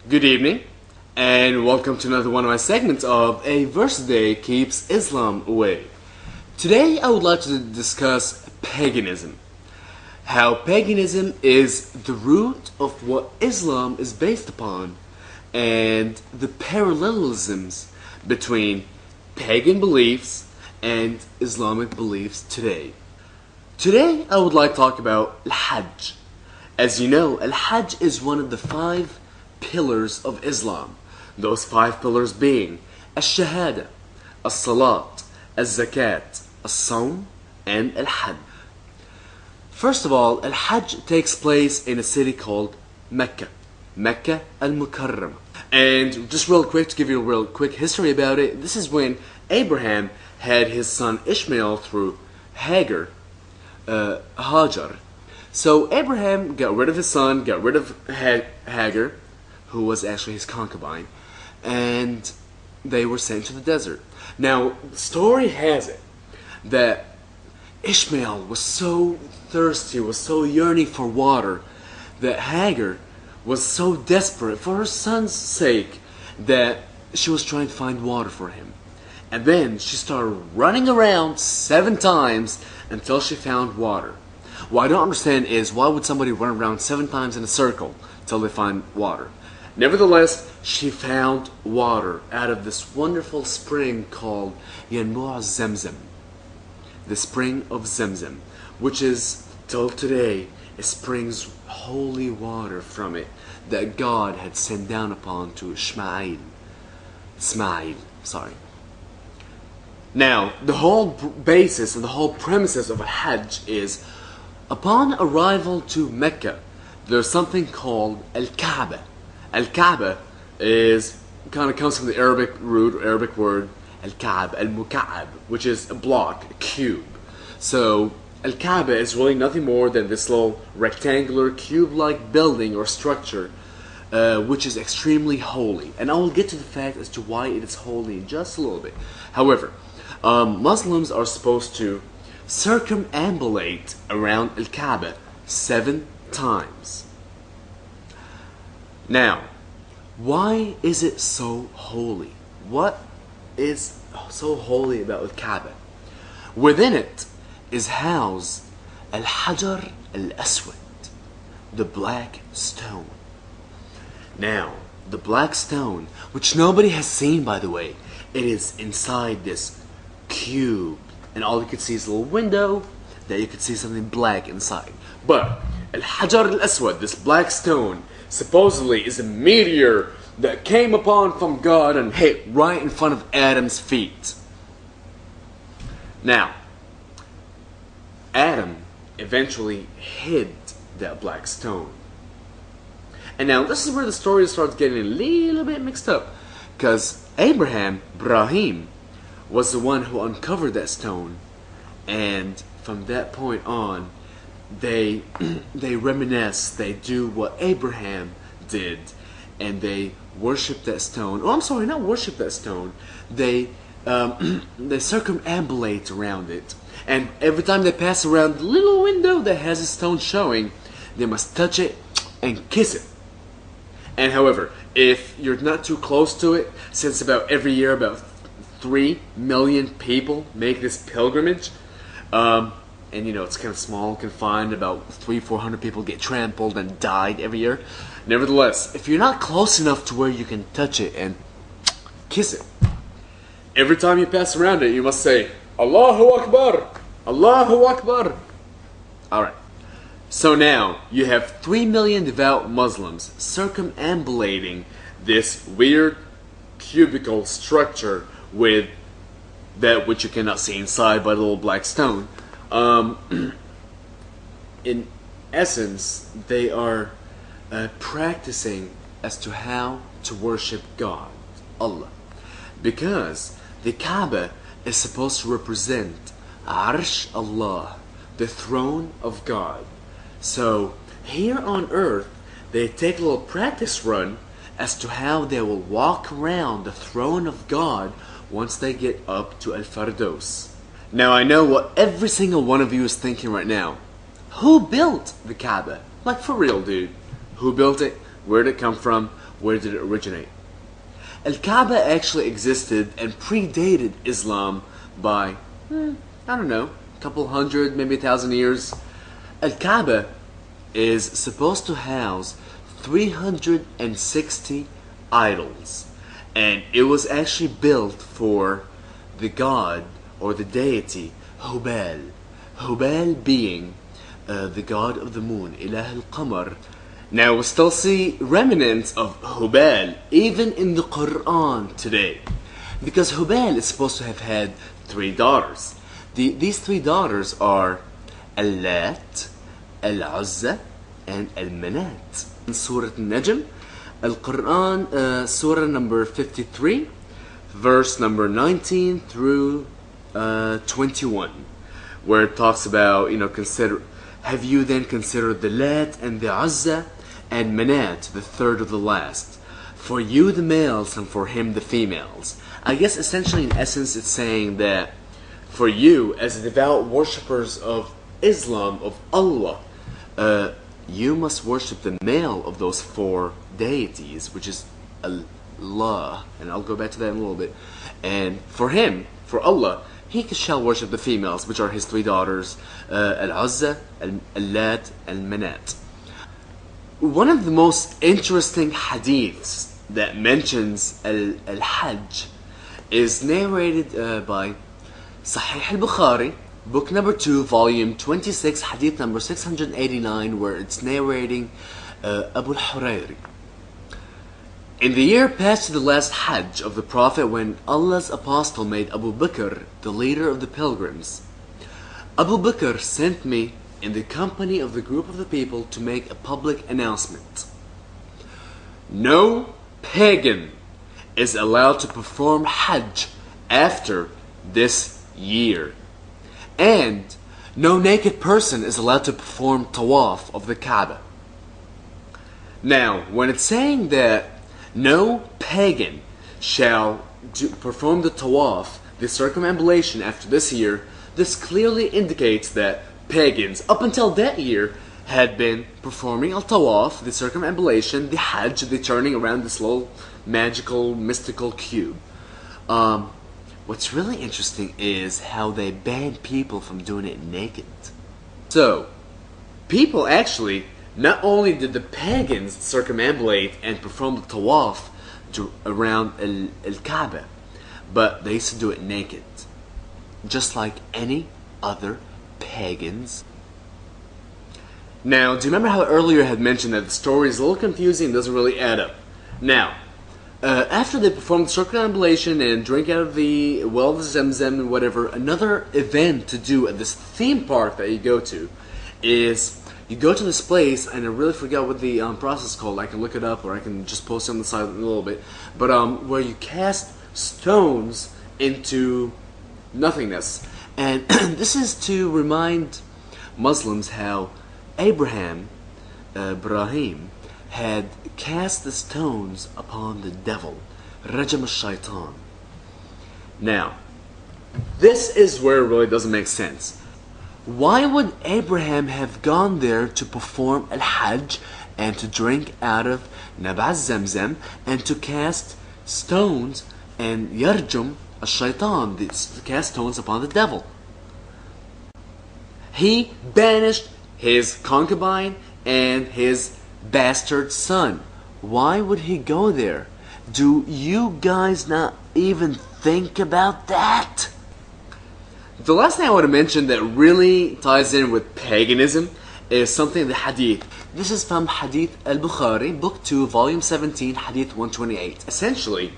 Good evening, and welcome to another one of my segments of A Verse a Day Keeps Islam Away. Today I would like to discuss paganism. How paganism is the root of what Islam is based upon, and the parallelisms between pagan beliefs and Islamic beliefs today. Today I would like to talk about Al-Hajj. As you know, Al-Hajj is one of the 5 pillars of Islam. Those 5 pillars being Al-Shahada, Al-Salat, Al-Zakat, Al-Sawm, and Al-Hajj. First of all, Al-Hajj takes place in a city called Mecca, Mecca Al-Mukarramah. And just real quick, to give you a real quick history about it, this is when Abraham had his son Ishmael through Hagar, Hajar. So Abraham got rid of his son, got rid of Hagar, who was actually his concubine, and they were sent to the desert. Now, the story has it that Ishmael was so thirsty, was so yearning for water, that Hagar was so desperate for her son's sake that she was trying to find water for him. And then she started running around 7 times until she found water. What I don't understand is, why would somebody run around 7 times in a circle until they find water? Nevertheless, she found water out of this wonderful spring called Yanbu' Zamzam, the spring of Zamzam, which is, till today, it springs holy water from it that God had sent down upon to Ismail. Now, the whole basis and the whole premises of a Hajj is, upon arrival to Mecca, there's something called Al-Kaaba. Al-Kaaba is kind of comes from the Arabic root, or Arabic word Al-Kaab, Al-Muka'ab, which is a block, a cube. So Al-Kaaba is really nothing more than this little rectangular cube-like building or structure, which is extremely holy. And I will get to the fact as to why it is holy in just a little bit. However, Muslims are supposed to circumambulate around Al-Kaaba 7 times. Now, why is it so holy? What is so holy about Al-Kaaba? Within it is housed Al-Hajar Al-Aswad, the black stone. Now, the black stone, which nobody has seen, by the way, it is inside this cube, and all you can see is a little window that you can see something black inside. But Al-Hajar Al-Aswad, this black stone, supposedly is a meteor that came upon from God and hit right in front of Adam's feet. Now, Adam eventually hid that black stone. And now this is where the story starts getting a little bit mixed up, because Ibrahim, was the one who uncovered that stone, and from that point on, they reminisce, they do what Abraham did, and they worship that stone. Oh, I'm sorry, not worship that stone. They circumambulate around it, and every time they pass around the little window that has a stone showing, they must touch it and kiss it. And however, if you're not too close to it, since about every year about 3 million people make this pilgrimage, and you know, it's kind of small, confined, about 300-400 people get trampled and died every year. Nevertheless, if you're not close enough to where you can touch it and kiss it, every time you pass around it, you must say, Allahu Akbar, Allahu Akbar. Alright, so now you have 3 million devout Muslims circumambulating this weird cubical structure with that which you cannot see inside by the little black stone. In essence, they are practicing as to how to worship God, Allah, because the Kaaba is supposed to represent Arsh Allah, the throne of God. So here on earth, they take a little practice run as to how they will walk around the throne of God once they get up to Al-Firdaus. Now I know what every single one of you is thinking right now. Who built the Kaaba? Like, for real, dude. Who built it? Where did it come from? where did it originate? Al-Kaaba actually existed and predated Islam by, I don't know, a couple hundred, maybe 1,000 years. Al-Kaaba is supposed to house 360 idols, and it was actually built for the god or the deity Hubal. Hubal being the god of the moon, Ilah al-Qamar. Now we still see remnants of Hubal even in the Quran today, because Hubal is supposed to have had 3 daughters. These 3 daughters are Al-Lat, Al-Uzza, and Al-Manat. In Surah Al-Najm, Al-Quran, Surah number 53, verse number 19 through 21, where it talks about, have you then considered the Lat and the Uzza and Manat, the third of the last? For you the males and for him the females. I guess essentially in essence it's saying that for you as devout worshippers of Islam, of Allah, you must worship the male of those 4 deities, which is Allah, and I'll go back to that in a little bit. And for him, for Allah, he shall worship the females, which are his 3 daughters, Al-Uzza, Al-Lat, and Manat. One of the most interesting hadiths that mentions Al-Hajj is narrated by Sahih al-Bukhari, book number 2, volume 26, hadith number 689, where it's narrating Abu al-Hurayri. In the year past to the last Hajj of the Prophet, when Allah's apostle made Abu Bakr the leader of the pilgrims, Abu Bakr sent me in the company of the group of the people to make a public announcement. No pagan is allowed to perform Hajj after this year. And no naked person is allowed to perform Tawaf of the Kaaba. Now, when it's saying that no pagan shall perform the Tawaf, the circumambulation after this year, this clearly indicates that pagans up until that year had been performing al-Tawaf, the circumambulation, the Hajj, the turning around this little magical, mystical cube. What's really interesting is how they banned people from doing it naked. So, people actually, not only did the pagans circumambulate and perform the Tawaf around Al-Kaaba, but they used to do it naked, just like any other pagans. Now, do you remember how earlier I had mentioned that the story is a little confusing and doesn't really add up? Now, after they perform the circumambulation and drink out of the well of Zamzam and whatever, another event to do at this theme park that you go to is you go to this place, and I really forgot what the process is called. I can look it up, or I can just post it on the side in a little bit. But where you cast stones into nothingness. And this is to remind Muslims how Ibrahim had cast the stones upon the devil, Rajam al-Shaitan. Now, this is where it really doesn't make sense. Why would Abraham have gone there to perform al-Hajj and to drink out of Nab'a Zamzam and to cast stones and Yarjum al-Shaitan, to cast stones upon the devil? He banished his concubine and his bastard son. Why would he go there? Do you guys not even think about that? The last thing I want to mention that really ties in with paganism is something in the Hadith. This is from Hadith al-Bukhari, book 2, volume 17, Hadith 128. Essentially,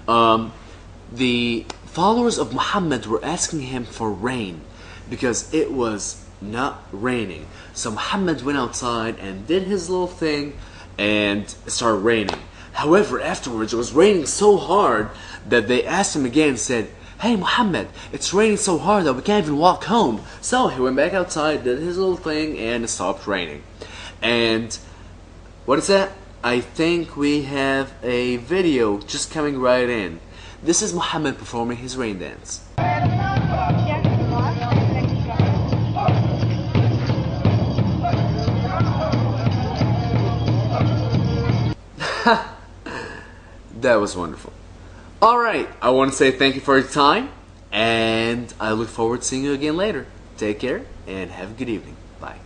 the followers of Muhammad were asking him for rain because it was not raining. So Muhammad went outside and did his little thing and it started raining. However, afterwards it was raining so hard that they asked him again and said, "Hey Muhammad, it's raining so hard that we can't even walk home." So he went back outside, did his little thing, and it stopped raining. And what is that? I think we have a video just coming right in. This is Muhammad performing his rain dance. That was wonderful. Alright, I want to say thank you for your time, and I look forward to seeing you again later. Take care, and have a good evening. Bye.